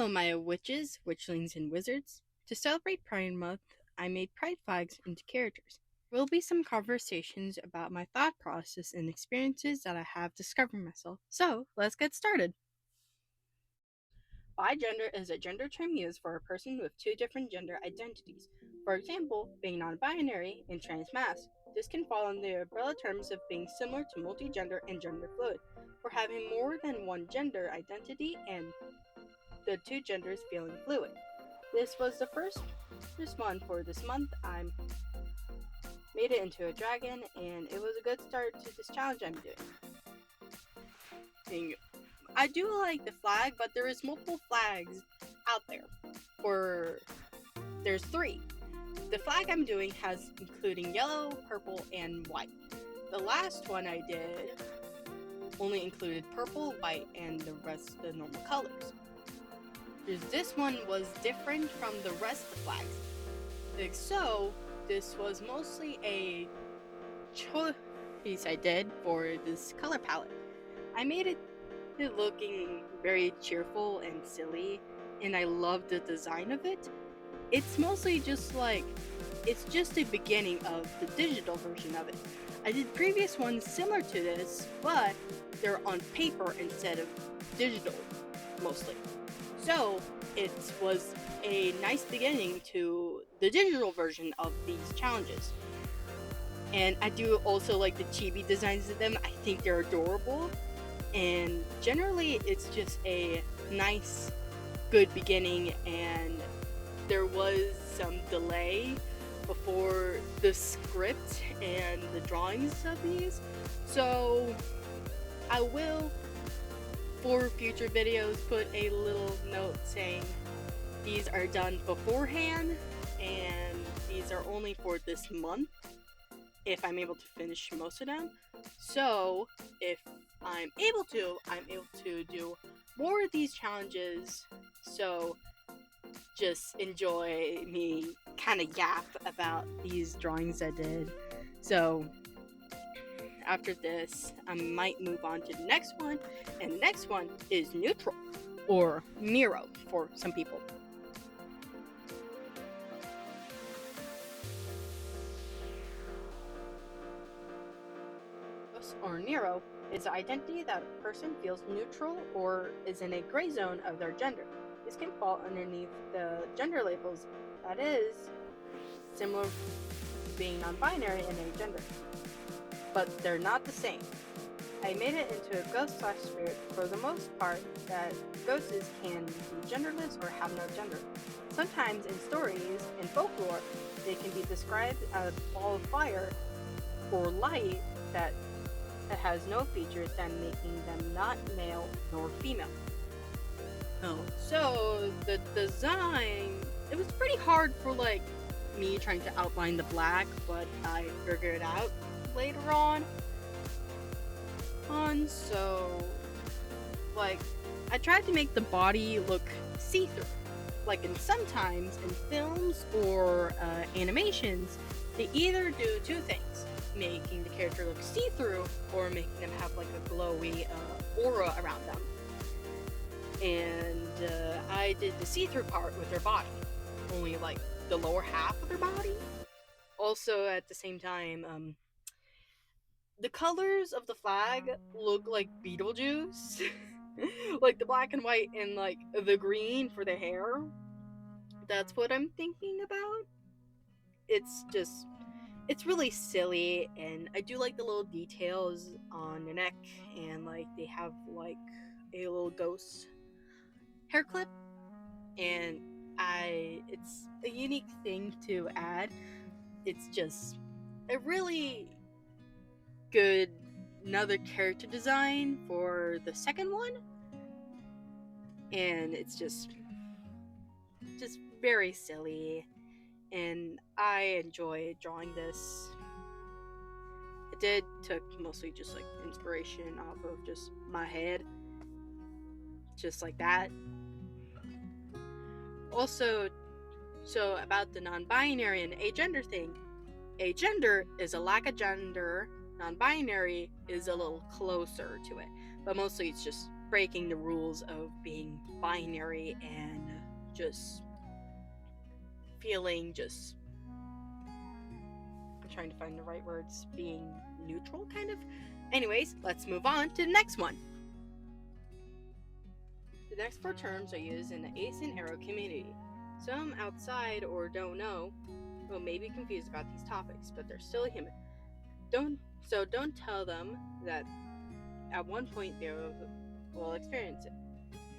Hello, my witches, witchlings, and wizards. To celebrate Pride Month, I made pride flags into characters. There will be some conversations about my thought process and experiences that I have discovering myself. So, let's get started. Bigender is a gender term used for a person with two different gender identities. For example, being non binary and transmasc. This can fall under the umbrella terms of being similar to multigender and gender fluid, or having more than one gender identity and the two genders feeling fluid. This was the first this one for this month. I made it into a dragon, and it was a good start to this challenge I'm doing. I do like the flag, but there is multiple flags out there. There's three. The flag I'm doing has including yellow, purple, and white. The last one I did only included purple, white, and the rest of the normal colors. This one was different from the rest of the flags. So, this was mostly a choice I did for this color palette. I made it looking very cheerful and silly, and I love the design of it. It's mostly just it's just the beginning of the digital version of it. I did previous ones similar to this, but they're on paper instead of digital, mostly. So, it was a nice beginning to the digital version of these challenges. And I do also like the chibi designs of them. I think they're adorable. And generally, it's just a nice, good beginning. And there was some delay before the script and the drawings of these. So, I will, for future videos, put a little note saying these are done beforehand and these are only for this month if I'm able to finish most of them. So if I'm able to do more of these challenges. So just enjoy me kind of yap about these drawings I did. So after this, I might move on to the next one, and the next one is neutral, or Nero for some people. Or Nero is the identity that a person feels neutral or is in a gray zone of their gender. This can fall underneath the gender labels, that is, similar to being non-binary and agender. But they're not the same. I made it into a ghost/spirit for the most part that ghosts can be genderless or have no gender. Sometimes in stories, in folklore, they can be described as a ball of fire or light that has no features, then making them not male nor female. So the design, it was pretty hard for me trying to outline the black, but I figured it out later on. So I tried to make the body look see-through. Sometimes in films or animations, they either do two things: making the character look see-through or making them have a glowy aura around them. And I did the see-through part with their body, only the lower half of their body. Also, at the same time, the colors of the flag look like Beetlejuice. The black and white and the green for the hair. That's what I'm thinking about. It's really silly, and I do like the little details on the neck, and they have a little ghost hair clip, and it's a unique thing to add. It's just a really good another character design for the second one, and it's just very silly, and I enjoy drawing this. It took mostly just inspiration off of just my head, just like that. Also, so about the non-binary and agender thing, agender is a lack of gender, non-binary is a little closer to it, but mostly it's just breaking the rules of being binary and just feeling just, I'm trying to find the right words, being neutral kind of. Anyways, let's move on to the next one. The next 4 terms are used in the ace and arrow community. Some outside or don't know may be confused about these topics, but they're still human. Don't tell them that at one point they will experience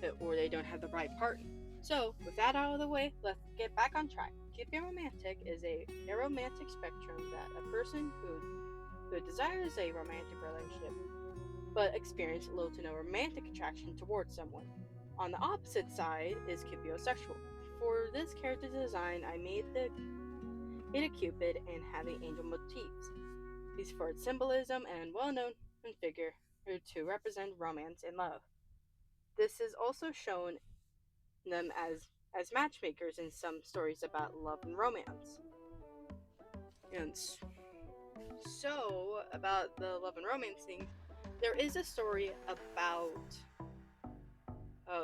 it, or they don't have the right partner. So, with that out of the way, let's get back on track. Keeping romantic is a aromantic spectrum that a person who desires a romantic relationship but experience little to no romantic attraction towards someone. On the opposite side is cupiosexual. For this character design, I made a Cupid and having angel motifs. These for its symbolism and well-known figure to represent romance and love. This is also shown them as matchmakers in some stories about love and romance. And so, about the love and romance thing, there is a story about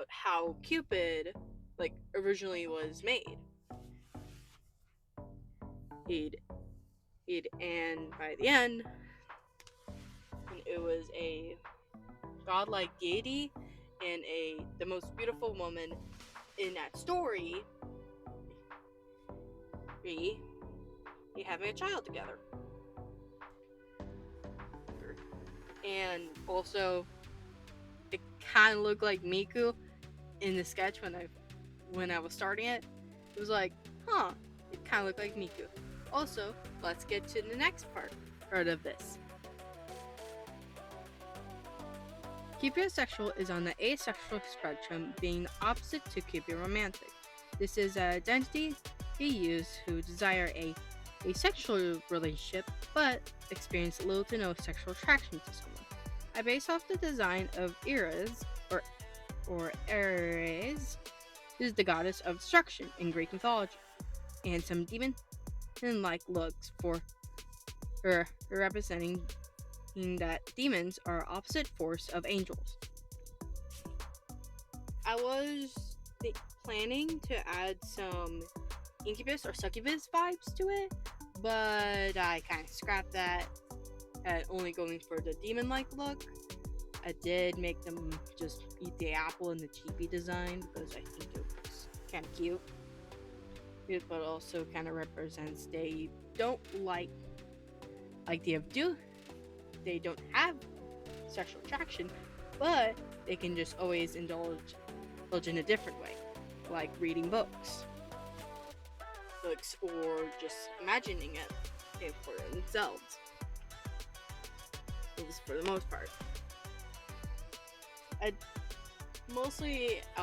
how Cupid, originally was made. And by the end, it was a godlike deity and the most beautiful woman in that story be having a child together. And also, it kind of looked like Miku in the sketch when I was starting it. It was like, it kind of looked like Miku. Also, let's get to the next part of this. Cupiosexual is on the asexual spectrum, being the opposite to cupiromantic. This is an identity they use who desire a sexual relationship but experience little to no sexual attraction to someone. I base off the design of Eris, or Ares, who's the goddess of destruction in Greek mythology, and some demon-like looks for her representing that demons are opposite force of angels. I was planning to add some incubus or succubus vibes to it, but I kind of scrapped that at only going for the demon-like look. I did make them just eat the apple in the chibi design because I think it was kind of cute. But also kind of represents they don't like they don't have sexual attraction, but they can just always indulge in a different way, like reading books, or just imagining it for themselves. At least for the most part. I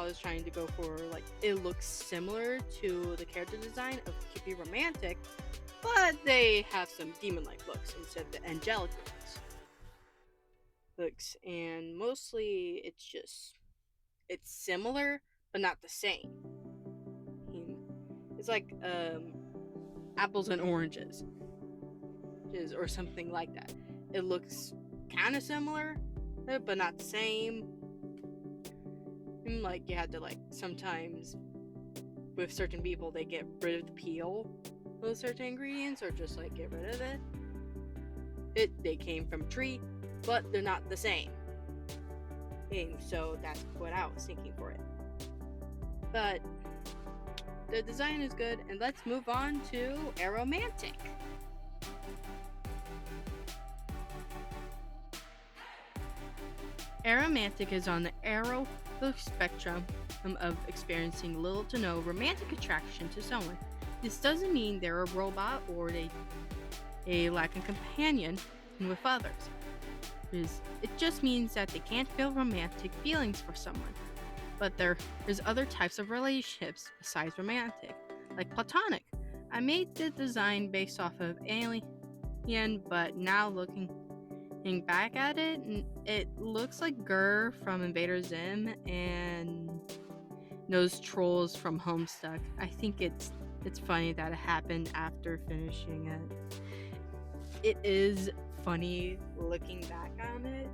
was trying to go for it looks similar to the character design of Cupiromantic, but they have some demon-like looks instead of the angelic looks, and mostly it's similar but not the same. It's like apples and oranges, or something like that. It looks kind of similar but not the same. And you have to sometimes with certain people they get rid of the peel of certain ingredients, or just get rid of it. They came from a tree, but they're not the same. And so that's what I was thinking for it. But the design is good, and let's move on to aromantic. Aromantic is on the arrow spectrum of experiencing little to no romantic attraction to someone. This doesn't mean they're a robot or they lack a companion with others. It just means that they can't feel romantic feelings for someone. But there's other types of relationships besides romantic, like platonic. I made the design based off of Alien, but now looking back at it, it looks like Gur from Invader Zim and those trolls from Homestuck. I think it's funny that it happened after finishing it. It is funny looking back on it,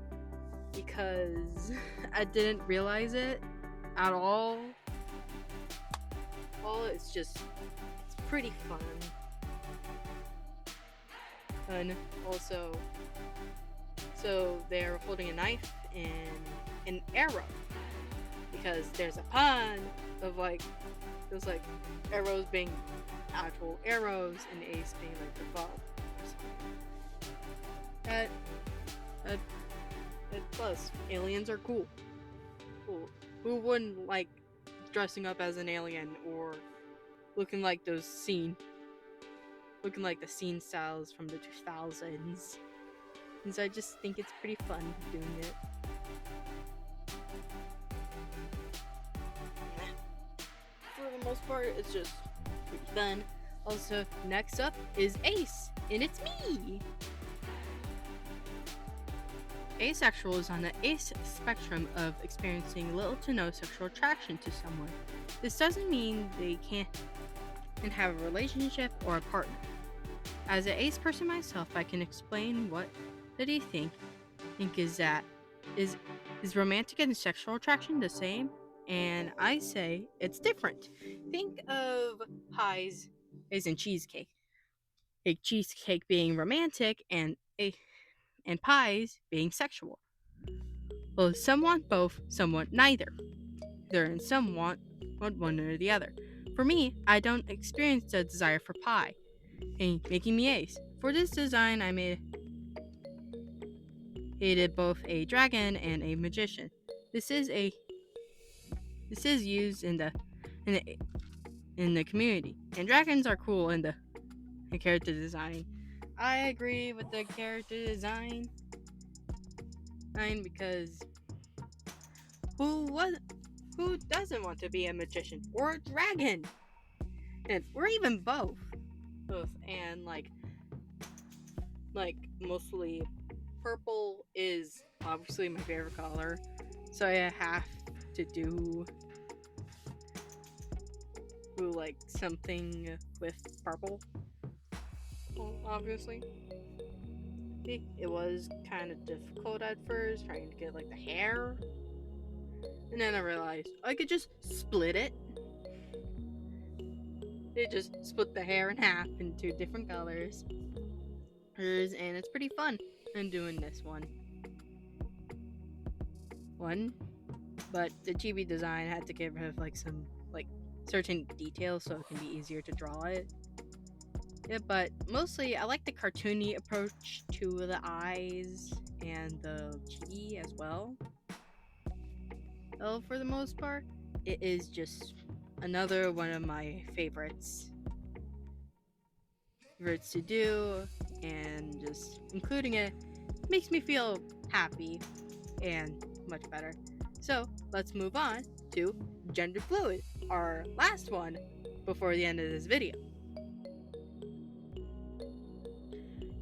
because I didn't realize it at all. It's pretty fun. And also, so they're holding a knife and an arrow, because there's a pun of like there's like arrows being actual arrows and ace being like the bow or something. That plus aliens are cool. Who wouldn't like dressing up as an alien or looking like the scene styles from the 2000s? And so I just think it's pretty fun doing it. For the most part, it's just pretty fun. Also, next up is Ace, and it's me! Asexual is on the ace spectrum of experiencing little to no sexual attraction to someone. This doesn't mean they can't have a relationship or a partner. As an ace person myself, I can explain what did he think is that is romantic and sexual attraction the same? And I say it's different. Think of pies as in cheesecake. A cheesecake being romantic and pies being sexual. Well, some want both, some want neither. And some want one or the other. For me, I don't experience the desire for pie, and making me ace. For this design, I made both a dragon and a magician. This is used in the community, and dragons are cool in the character design. I agree with the character design, because who doesn't want to be a magician or a dragon, or even both, and like mostly purple is obviously my favorite color, so I have to do like something with purple. Well, obviously, it was kind of difficult at first trying to get like the hair, and then I realized I could just split it. It just split the hair in half into different colors, and it's pretty fun in doing this one. But the chibi design had to give her like some like certain details so it can be easier to draw it. Yeah, but mostly I like the cartoony approach to the eyes and the chibi as well. Well, for the most part, it is just another one of my favorites to do, and just including it makes me feel happy and much better. So let's move on to gender fluid, our last one before the end of this video.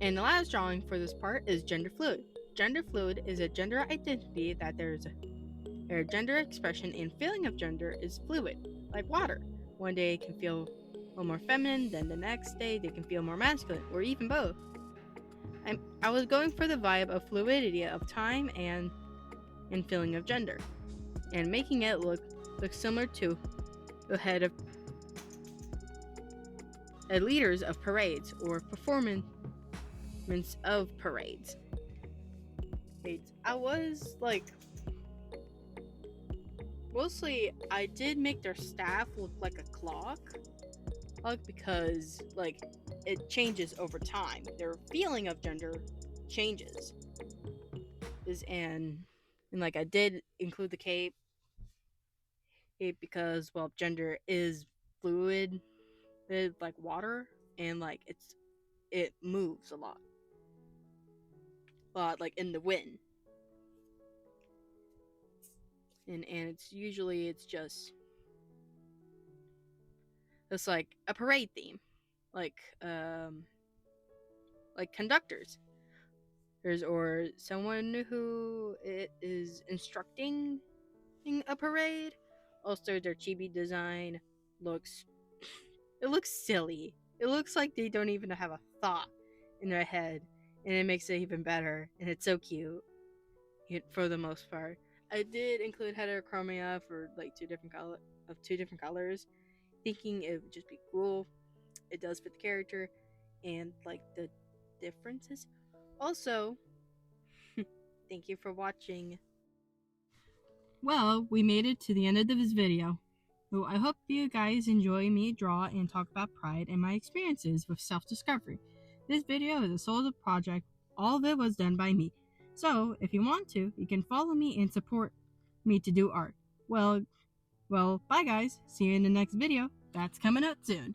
And the last drawing for this part is gender fluid. Gender fluid is a gender identity that their gender expression and feeling of gender is fluid, like water. One day it can feel a little more feminine, then the next day they can feel more masculine, or even both. I was going for the vibe of fluidity of time and feeling of gender, and making it look similar to the head of leaders of parades or performance of parades. I was like, mostly I did make their staff look like a clock, because like it changes over time. Their feeling of gender changes. And like I did include the cape because, well, gender is fluid, like water, and like it moves a lot, like in the wind, and it's like a parade theme, like conductors, or someone who is instructing a parade. Also, their chibi design looks silly. It looks like they don't even have a thought in their head, and it makes it even better, and it's so cute. for the most part. I did include heterochromia for like two different colors, thinking it would just be cool. It does fit the character and like the differences. Also, thank you for watching. Well, we made it to the end of this video. So I hope you guys enjoy me draw and talk about Pride and my experiences with self-discovery. This video is a solo project. All of it was done by me. So if you want to, you can follow me and support me to do art. Well, bye guys. See you in the next video. That's coming up soon.